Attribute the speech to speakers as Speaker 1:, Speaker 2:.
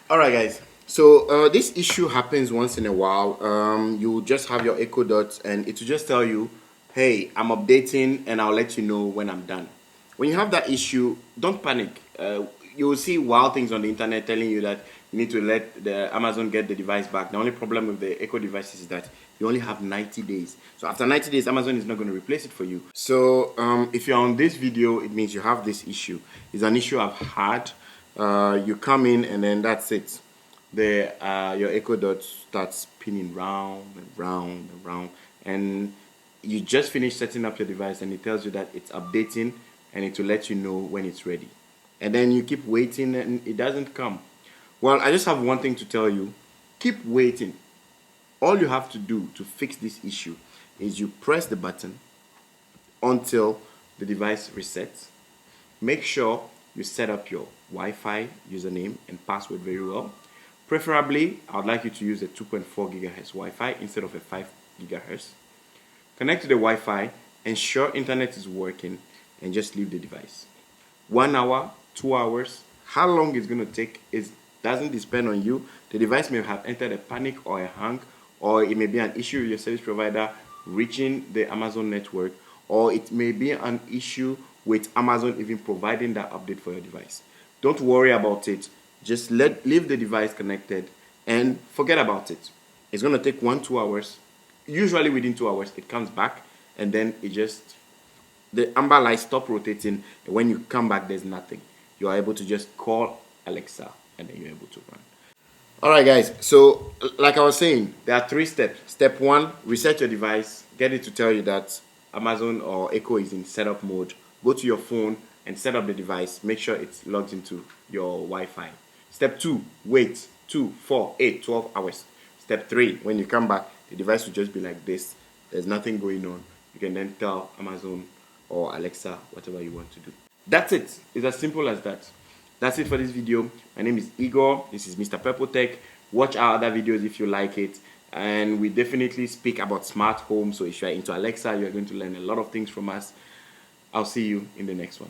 Speaker 1: All right, guys. So this issue happens once in a while. You just have your Echo Dots, and it will just tell you, "Hey, I'm updating, and I'll let you know when I'm done." When you have that issue, don't panic. You will see wild things on the internet telling you that you need to let the Amazon get the device back. The only problem with the Echo device is that you only have 90 days. So after 90 days, Amazon is not going to replace it for you. So if you're on this video, it means you have this issue. It's an issue I've had. You come in and then that's it. Your Echo Dot starts spinning round and round and round, and you just finished setting up your device and it tells you that it's updating and it will let you know when it's ready. And then you keep waiting and it doesn't come. Well, I just have one thing to tell you. Keep waiting. All you have to do to fix this issue is you press the button until the device resets. Make sure you set up your Wi-Fi username and password very well. Preferably, I would like you to use a 2.4 gigahertz Wi-Fi instead of a 5 gigahertz. Connect to the Wi-Fi, ensure internet is working, and just leave the device. 1 hour, 2 hours, how long it's going to take doesn't depend on you. The device may have entered a panic or a hang, or it may be an issue with your service provider reaching the Amazon network, or it may be an issue with Amazon even providing that update for your device. Don't worry about it. Just leave the device connected and forget about it. It's going to take 1-2 hours. Usually within 2 hours, it comes back, and then the amber light stop rotating. And when you come back, there's nothing. You are able to just call Alexa, and then you're able to run. All right, guys. So, like I was saying, there are 3 steps. Step 1, reset your device. Get it to tell you that Amazon or Echo is in setup mode. Go to your phone and set up the device. Make sure it's logged into your Wi-Fi. Step 2, wait 2, 4, 8, 12 hours. Step 3, when you come back, the device will just be like this. There's nothing going on. You can then tell Amazon or Alexa whatever you want to do. That's it. It's as simple as that. That's it for this video. My name is Igor. This is Mr. Purple Tech. Watch our other videos if you like it. And we definitely speak about smart home. So if you're into Alexa, you're going to learn a lot of things from us. I'll see you in the next one.